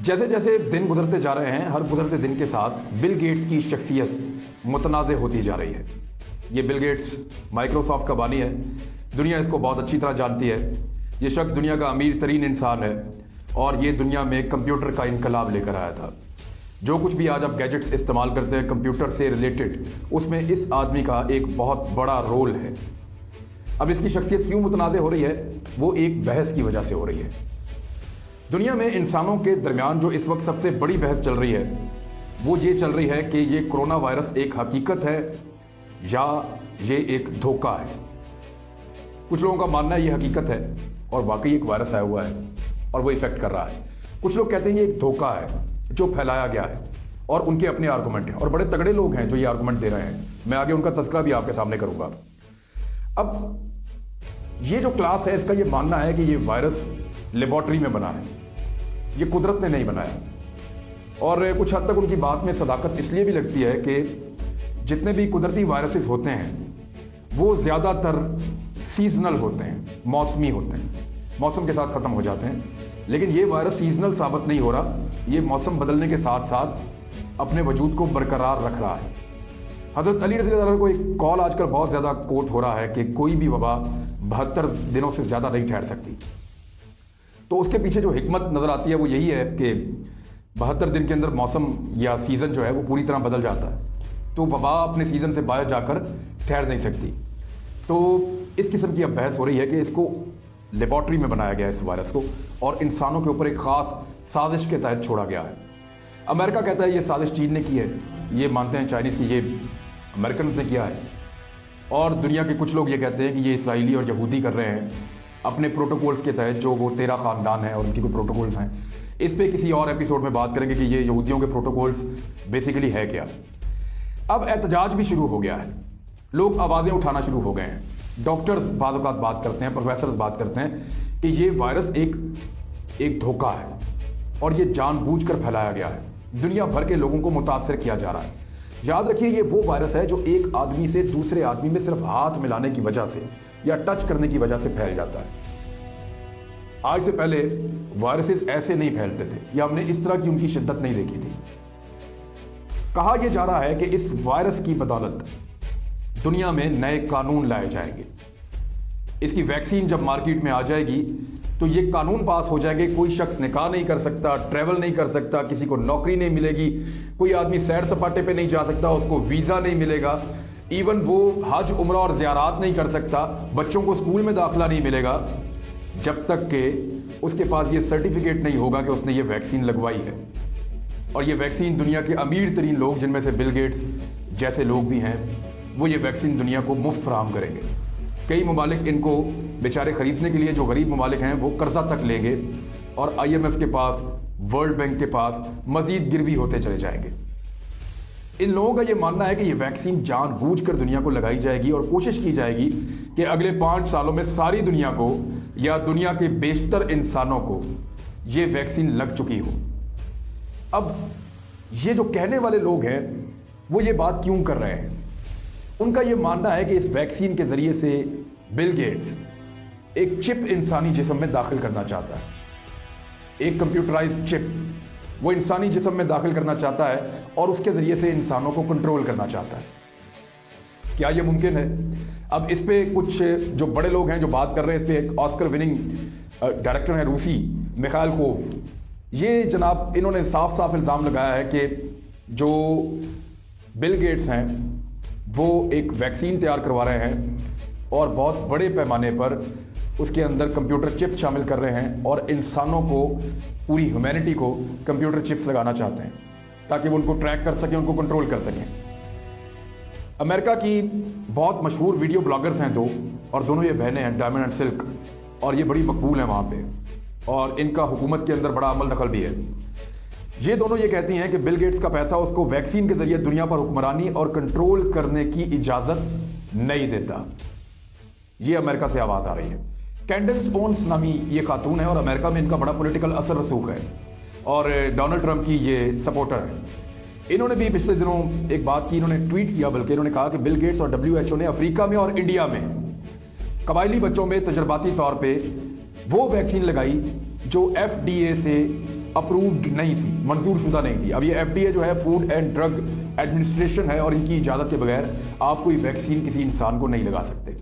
जैसे जैसे दिन गुजरते जा रहे हैं, हर गुजरते दिन के साथ बिल गेट्स की शख्सियत मुतनाज़ होती जा रही है। ये बिल गेट्स माइक्रोसॉफ्ट का बानी है, दुनिया इसको बहुत अच्छी तरह जानती है। ये शख्स दुनिया का अमीर तरीन इंसान है और ये दुनिया में कंप्यूटर का इनकलाब लेकर आया था। जो कुछ भी आज आप गैजेट्स इस्तेमाल करते हैं कंप्यूटर से रिलेटेड, उसमें इस आदमी का एक बहुत बड़ा रोल है। अब इसकी शख्सियत क्यों मुतनाज़ हो रही है, वो एक बहस की वजह से हो रही है। दुनिया में इंसानों के दरमियान जो इस वक्त सबसे बड़ी बहस चल रही है वो ये चल रही है कि ये कोरोना वायरस एक हकीकत है या ये एक धोखा है। कुछ लोगों का मानना है ये हकीकत है और वाकई एक वायरस आया हुआ है और वो इफेक्ट कर रहा है। कुछ लोग कहते हैं ये एक धोखा है जो फैलाया गया है और उनके अपने आर्गूमेंट हैं और बड़े तगड़े लोग हैं जो ये आर्गूमेंट दे रहे हैं। मैं आगे उनका तस्करा भी आपके सामने करूंगा। अब ये जो क्लास है इसका ये मानना है कि ये वायरस लेबोरेटरी में बना है, ये कुदरत ने नहीं बनाया। और कुछ हद तक उनकी बात में सदाकत इसलिए भी लगती है कि जितने भी कुदरती वायरसेस होते हैं वो ज़्यादातर सीजनल होते हैं, मौसमी होते हैं, मौसम के साथ ख़त्म हो जाते हैं। लेकिन ये वायरस सीजनल साबित नहीं हो रहा, ये मौसम बदलने के साथ साथ अपने वजूद को बरकरार रख रहा है। हज़रत अली रज़ी अल्लाह अन्हु को एक कॉल आजकल बहुत ज़्यादा कोट हो रहा है कि कोई भी वबा 72 दिनों से ज़्यादा नहीं ठहर सकती। तो उसके पीछे जो हिकमत नज़र आती है वो यही है कि 72 दिन के अंदर मौसम या सीज़न जो है वो पूरी तरह बदल जाता है, तो वबा अपने सीज़न से बाहर जाकर ठहर नहीं सकती। तो इस किस्म की अब बहस हो रही है कि इसको लेबॉर्ट्री में बनाया गया है इस वायरस को और इंसानों के ऊपर एक ख़ास साजिश के तहत छोड़ा गया है। अमेरिका कहता है ये साजिश चीन ने की है, ये मानते हैं चाइनीज़ की ये अमेरिकन ने किया है, और दुनिया के कुछ लोग ये कहते हैं कि ये इसराइली और यहूदी कर रहे हैं अपने प्रोटोकॉल्स के तहत, जो वो 13 ख़ानदान है और उनकी कोई प्रोटोकॉल्स हैं। इस पे किसी और एपिसोड में बात करेंगे कि ये यहूदियों के प्रोटोकॉल्स बेसिकली है क्या। अब एहतजाज भी शुरू हो गया है, लोग आवाज़ें उठाना शुरू हो गए हैं। डॉक्टर्स बाज़ औक़ात बात करते हैं, प्रोफेसर्स बात करते हैं कि ये वायरस एक धोखा है और ये जानबूझकर फैलाया गया है, दुनिया भर के लोगों को मुतासर किया जा रहा है। याद रखिए ये वो वायरस है जो एक आदमी से दूसरे आदमी में सिर्फ हाथ मिलाने की वजह से या टच करने की वजह से फैल जाता है। आज से पहले वायरसेस ऐसे नहीं फैलते थे या हमने इस तरह की उनकी शिद्दत नहीं देखी थी। कहा यह जा रहा है कि इस वायरस की बदौलत दुनिया में नए कानून लाए जाएंगे। इसकी वैक्सीन जब मार्केट में आ जाएगी तो ये कानून पास हो जाएंगे, कोई शख्स निकाह नहीं कर सकता, ट्रैवल नहीं कर सकता, किसी को नौकरी नहीं मिलेगी, कोई आदमी सैर सपाटे पे नहीं जा सकता, उसको वीज़ा नहीं मिलेगा, इवन वो हज उम्रा और ज़ियारात नहीं कर सकता, बच्चों को स्कूल में दाखिला नहीं मिलेगा जब तक कि उसके पास ये सर्टिफिकेट नहीं होगा कि उसने ये वैक्सीन लगवाई है। और ये वैक्सीन दुनिया के अमीर तरीन लोग, जिनमें से बिल गेट्स जैसे लोग भी हैं, वो ये वैक्सीन दुनिया को मुफ्त फराहम करेंगे। कई ममालिक इनको बेचारे खरीदने के लिए, जो गरीब ममालिक हैं, वो कर्जा तक लेंगे और IMF के पास, वर्ल्ड बैंक के पास मजीद गिरवी होते चले जाएंगे। इन लोगों का ये मानना है कि ये वैक्सीन जानबूझकर दुनिया को लगाई जाएगी और कोशिश की जाएगी कि अगले 5 सालों में सारी दुनिया को या दुनिया के बेशतर इंसानों को ये वैक्सीन लग चुकी हो। अब ये जो कहने वाले लोग हैं वो ये बात क्यों कर रहे हैं? उनका ये मानना है कि इस वैक्सीन के जरिए से बिल गेट्स एक चिप इंसानी जिस्म में दाखिल करना चाहता है, एक कंप्यूटराइज्ड चिप वो इंसानी जिस्म में दाखिल करना चाहता है और उसके जरिए से इंसानों को कंट्रोल करना चाहता है। क्या ये मुमकिन है? अब इस पे कुछ जो बड़े लोग हैं जो बात कर रहे हैं, इस पे एक ऑस्कर विनिंग डायरेक्टर हैं रूसी, मिखाइल कोव, ये जनाब इन्होंने साफ साफ इल्ज़ाम लगाया है कि जो बिल गेट्स हैं वो एक वैक्सीन तैयार करवा रहे हैं और बहुत बड़े पैमाने पर उसके अंदर कंप्यूटर चिप्स शामिल कर रहे हैं और इंसानों को, पूरी ह्यूमैनिटी को कंप्यूटर चिप्स लगाना चाहते हैं ताकि वो उनको ट्रैक कर सकें, उनको कंट्रोल कर सकें। अमेरिका की बहुत मशहूर वीडियो ब्लॉगर्स हैं दो, और दोनों ये बहनें हैं, डायमंड एंड सिल्क, और ये बड़ी मकबूल हैं वहाँ पे और इनका हुकूमत के अंदर बड़ा अमल दखल भी है। ये दोनों ये कहती हैं कि बिल गेट्स का पैसा उसको वैक्सीन के जरिए दुनिया पर हुक्मरानी और कंट्रोल करने की इजाज़त नहीं देता। ये अमेरिका से आवाज़ आ रही है। कैंडेल्स ओन्स नामी ये खातून है और अमेरिका में इनका बड़ा पॉलिटिकल असर रसूख है और डोनाल्ड ट्रंप की ये सपोर्टर है। इन्होंने भी पिछले दिनों एक बात की, इन्होंने ट्वीट किया, बल्कि इन्होंने कहा कि बिल गेट्स और WHO ने अफ्रीका में और इंडिया में कबायली बच्चों में तजर्बाती तौर पे वो वैक्सीन लगाई जो FDA से अप्रूव्ड नहीं थी, मंजूर शुदा नहीं थी। अब ये FDA जो है, फूड एंड ड्रग एडमिनिस्ट्रेशन है, और इनकी इजाज़त के बगैर आप कोई वैक्सीन किसी इंसान को नहीं लगा सकते।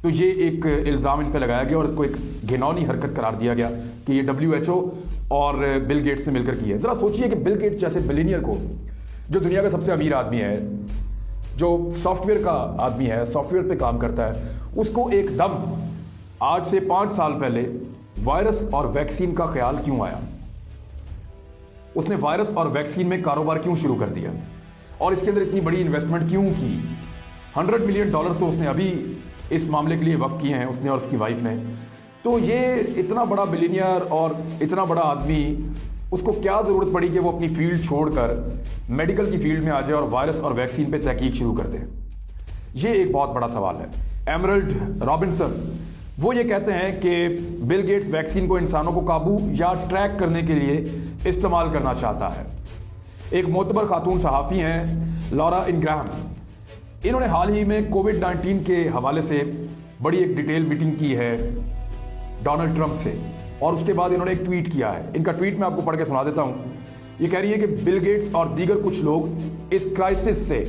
तो ये एक इल्ज़ाम इन पर लगाया गया और इसको एक घिनौनी हरकत करार दिया गया कि ये WHO और बिल गेट्स ने मिलकर की है। ज़रा सोचिए कि बिल गेट्स जैसे बिलियनियर को, जो दुनिया का सबसे अमीर आदमी है, जो सॉफ्टवेयर का आदमी है, सॉफ्टवेयर पे काम करता है, उसको एकदम आज से 5 साल पहले वायरस और वैक्सीन का ख्याल क्यों आया? उसने वायरस और वैक्सीन में कारोबार क्यों शुरू कर दिया और इसके अंदर इतनी बड़ी इन्वेस्टमेंट क्यों की? $100 मिलियन तो उसने अभी इस मामले के लिए वक्फ किए हैं, उसने और उसकी वाइफ ने। तो ये इतना बड़ा बिलियनियर और इतना बड़ा आदमी, उसको क्या ज़रूरत पड़ी कि वो अपनी फील्ड छोड़कर मेडिकल की फील्ड में आ जाए और वायरस और वैक्सीन पे तहकीक शुरू कर दे? ये एक बहुत बड़ा सवाल है। एमरल्ड रॉबिन्सन वो ये कहते हैं कि बिल गेट्स वैक्सीन को इंसानों को काबू या ट्रैक करने के लिए इस्तेमाल करना चाहता है। एक मोतबर खातून सहाफ़ी हैं लॉरा इनग्राहम, इन्होंने हाल ही में कोविड-19 के हवाले से बड़ी एक डिटेल मीटिंग की है डोनाल्ड ट्रंप से, और उसके बाद इन्होंने एक ट्वीट किया है। इनका ट्वीट मैं आपको पढ़ के सुना देता हूं। ये कह रही है कि बिल गेट्स और दीगर कुछ लोग इस क्राइसिस से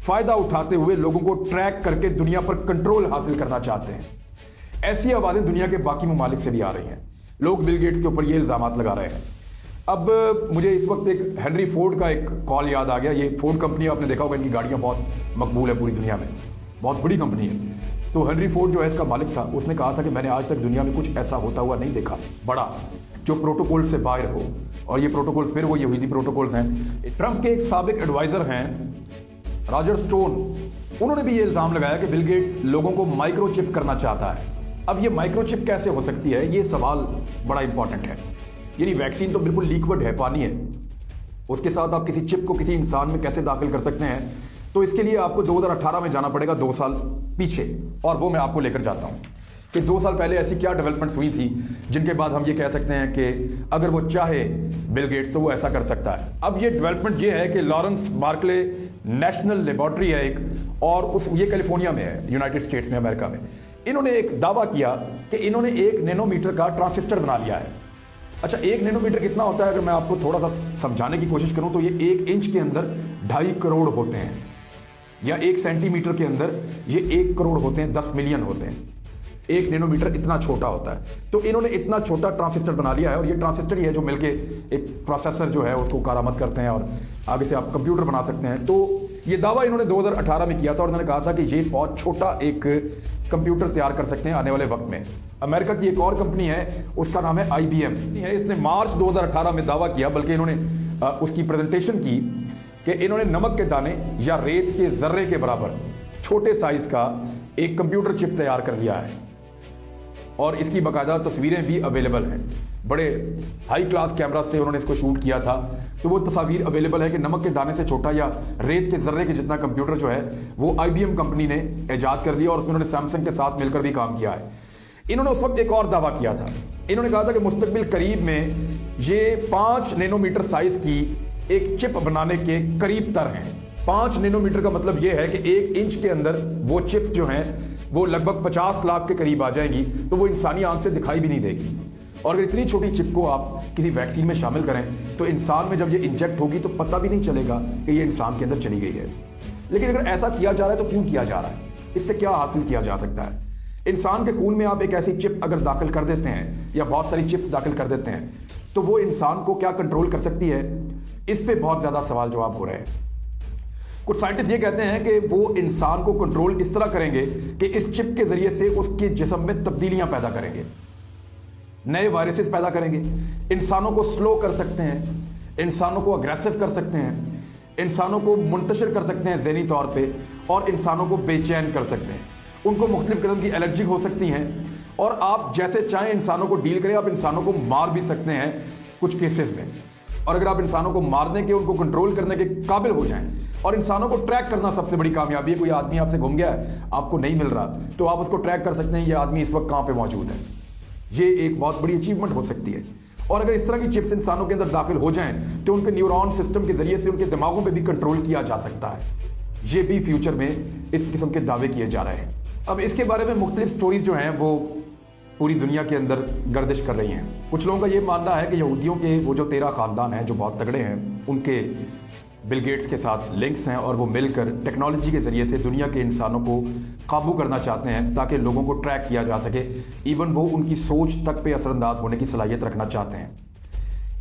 फायदा उठाते हुए लोगों को ट्रैक करके दुनिया पर कंट्रोल हासिल करना चाहते हैं। ऐसी आवाजें दुनिया के बाकी ममालिक से भी आ रही हैं। लोग बिल गेट्स के ऊपर ये इल्जामात लगा रहे हैं। अब मुझे इस वक्त एक हेनरी फोर्ड का एक कॉल याद आ गया। ये फोर्ड कंपनी, आपने देखा होगा, इनकी गाड़ियां बहुत मकबूल है पूरी दुनिया में, बहुत बड़ी कंपनी है। तो हेनरी फोर्ड जो है इसका मालिक था, उसने कहा था कि मैंने आज तक दुनिया में कुछ ऐसा होता हुआ नहीं देखा बड़ा, जो प्रोटोकॉल से बाहर हो। और ये प्रोटोकॉल फिर वो यहूदी प्रोटोकॉल्स हैं। ट्रंप के एक साबिक एडवाइजर हैं रॉजर स्टोन, उन्होंने भी ये इल्जाम लगाया कि बिल गेट्स लोगों को माइक्रोचिप करना चाहता है। अब ये माइक्रोचिप कैसे हो सकती है, ये सवाल बड़ा इंपॉर्टेंट है। यानी वैक्सीन तो बिल्कुल लिक्विड है, पानी है, उसके साथ आप किसी चिप को किसी इंसान में कैसे दाखिल कर सकते हैं? तो इसके लिए आपको 2018 में जाना पड़ेगा, 2 साल पीछे, और वो मैं आपको लेकर जाता हूं कि 2 साल पहले ऐसी क्या डेवलपमेंट्स हुई थी जिनके बाद हम ये कह सकते हैं कि अगर वो चाहे बिल गेट्स तो वो ऐसा कर सकता है। अब ये डेवलपमेंट ये है कि लॉरेंस बार्कले नेशनल लेबोरेटरी है एक, और ये कैलिफोर्निया में है, यूनाइटेड स्टेट्स में, अमेरिका में। इन्होंने एक दावा किया कि इन्होंने 1 नैनोमीटर का ट्रांजिस्टर बना लिया है। अच्छा, 1 नैनोमीटर कितना होता है? अगर मैं आपको थोड़ा सा समझाने की कोशिश करूं तो ये 1 इंच के अंदर 2.5 करोड़ होते हैं, या 1 सेंटीमीटर के अंदर ये 1 करोड़ होते हैं, 10 मिलियन होते हैं। 1 नैनोमीटर इतना छोटा होता है। तो इन्होंने इतना छोटा ट्रांजिस्टर बना लिया है, और ये ट्रांजिस्टर ही है जो मिलके एक प्रोसेसर जो है उसको कारामद करते हैं और आगे से आप कंप्यूटर बना सकते हैं। तो ये दावा इन्होंने 2018 में किया था, और उन्होंने कहा था कि ये बहुत छोटा एक कंप्यूटर तैयार कर सकते हैं आने वाले वक्त में। अमेरिका की एक और कंपनी है, उसका नाम है IBM है। इसने मार्च 2018 में दावा किया, बल्कि इन्होंने उसकी प्रेजेंटेशन की कि इन्होंने नमक के दाने या रेत के जर्रे के बराबर छोटे साइज का एक कंप्यूटर चिप तैयार कर लिया है, और इसकी बाकायदा तस्वीरें भी अवेलेबल हैं। बड़े हाई क्लास कैमरा से उन्होंने इसको शूट किया था। तो वो तस्वीर अवेलेबल है कि नमक के दाने से छोटा या रेत के जर्रे के जितना कंप्यूटर जो है वो IBM कंपनी ने ईजाद कर दिया, और उसमें उन्होंने सैमसंग के साथ मिलकर भी काम किया है। इन्होंने उस वक्त एक और दावा किया था। इन्होंने कहा था कि मुस्तकबिल करीब में ये 5 नैनोमीटर साइज की एक चिप बनाने के करीब तर हैं। 5 नैनोमीटर का मतलब यह है कि 1 इंच के अंदर वो चिप्स जो हैं वो लगभग 50 लाख के करीब आ जाएंगी, तो वो इंसानी आंख से दिखाई भी नहीं देगी। और अगर इतनी छोटी चिप को आप किसी वैक्सीन में शामिल करें तो इंसान में जब ये इंजेक्ट होगी तो पता भी नहीं चलेगा कि ये इंसान के अंदर चली गई है। लेकिन अगर ऐसा किया जा रहा है तो क्यों किया जा रहा है? इससे क्या हासिल किया जा सकता है? इंसान के खून में आप एक ऐसी चिप अगर दाखिल कर देते हैं, या बहुत सारी चिप्स दाखिल कर देते हैं, तो वो इंसान को क्या कंट्रोल कर सकती है? इस पे बहुत ज्यादा सवाल जवाब हो रहे हैं। कुछ साइंटिस्ट ये कहते हैं कि वो इंसान को कंट्रोल इस तरह करेंगे कि इस चिप के जरिए से उसके जिस्म में तब्दीलियां पैदा करेंगे, नए वायरसेस पैदा करेंगे, इंसानों को स्लो कर सकते हैं, इंसानों को अग्रेसिव कर सकते हैं, इंसानों को मुंतशिर कर सकते हैं ज़हनी तौर पे, और इंसानों को बेचैन कर सकते हैं। उनको मुख्तलिफ किस्म की एलर्जी हो सकती हैं, और आप जैसे चाहें इंसानों को डील करें। आप इंसानों को मार भी सकते हैं कुछ केसेस में, और अगर आप इंसानों को मारने के, उनको कंट्रोल करने के काबिल हो जाएं, और इंसानों को ट्रैक करना सबसे बड़ी कामयाबी है। कोई आदमी आपसे घूम गया है, आपको नहीं मिल रहा, तो आप उसको ट्रैक कर सकते हैं, ये आदमी इस वक्त कहाँ पे मौजूद है। ये एक बहुत बड़ी अचीवमेंट हो सकती है। और अगर इस तरह की चिप्स इंसानों के अंदर दाखिल हो जाएं तो उनके न्यूरॉन सिस्टम के जरिए से उनके दिमागों पे भी कंट्रोल किया जा सकता है। ये भी फ्यूचर में इस किस्म के दावे किए जा रहे हैं। अब इसके बारे में मुख्तलिफ स्टोरीज जो हैं वो पूरी दुनिया के अंदर गर्दिश कर रही हैं। कुछ लोगों का ये मानना है कि यहूदियों के वो जो 13 ख़ानदान हैं जो बहुत तगड़े हैं, उनके बिल गेट्स के साथ लिंक्स हैं और वो मिलकर टेक्नोलॉजी के ज़रिए से दुनिया के इंसानों को काबू करना चाहते हैं ताकि लोगों को ट्रैक किया जा सके। इवन वो उनकी सोच तक पे असरअंदाज होने की सलाहियत रखना चाहते हैं।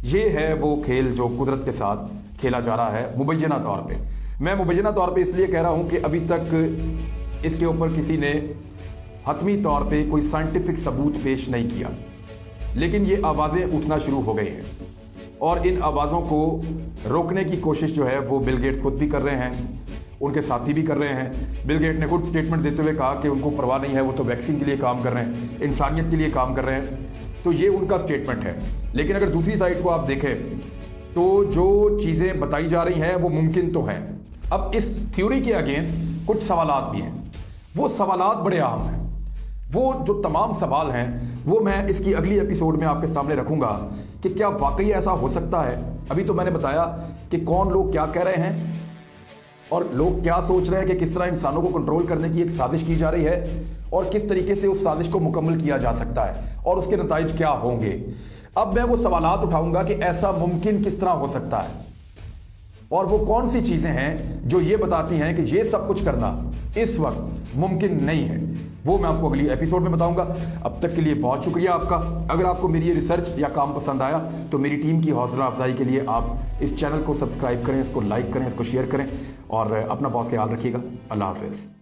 ये है वो खेल जो कुदरत के साथ खेला जा रहा है मुबैना तौर पे। मैं मुबैना तौर पे इसलिए कह रहा हूँ कि अभी तक इसके ऊपर किसी ने हतमी तौर पे कोई साइंटिफिक सबूत पेश नहीं किया, लेकिन ये आवाज़ें उठना शुरू हो गई हैं और इन आवाज़ों को रोकने की कोशिश जो है वो बिल गेट्स खुद भी कर रहे हैं, उनके साथी भी कर रहे हैं। बिल गेट ने खुद स्टेटमेंट देते हुए कहा कि उनको परवाह नहीं है, वो तो वैक्सीन के लिए काम कर रहे हैं, इंसानियत के लिए काम कर रहे हैं। तो ये उनका स्टेटमेंट है। लेकिन अगर दूसरी साइड को आप देखें तो जो चीज़ें बताई जा रही हैं वो मुमकिन तो हैं। अब इस थ्योरी के अगेंस्ट कुछ सवालात भी हैं। वो सवालात बड़े अहम हैं। वो जो तमाम सवाल हैं वो मैं इसकी अगली एपिसोड में आपके सामने रखूंगा कि क्या वाकई ऐसा हो सकता है। अभी तो मैंने बताया कि कौन लोग क्या कह रहे हैं और लोग क्या सोच रहे हैं कि किस तरह इंसानों को कंट्रोल करने की एक साजिश की जा रही है और किस तरीके से उस साजिश को मुकम्मल किया जा सकता है और उसके नताइज क्या होंगे। अब मैं वो सवालात उठाऊंगा कि ऐसा मुमकिन किस तरह हो सकता है और वो कौन सी चीज़ें हैं जो ये बताती हैं कि ये सब कुछ करना इस वक्त मुमकिन नहीं है। वो मैं आपको अगली एपिसोड में बताऊंगा। अब तक के लिए बहुत शुक्रिया आपका। अगर आपको मेरी ये रिसर्च या काम पसंद आया तो मेरी टीम की हौसला अफजाई के लिए आप इस चैनल को सब्सक्राइब करें, इसको लाइक करें, इसको शेयर करें और अपना बहुत ख्याल रखिएगा। अल्लाह हाफिज़।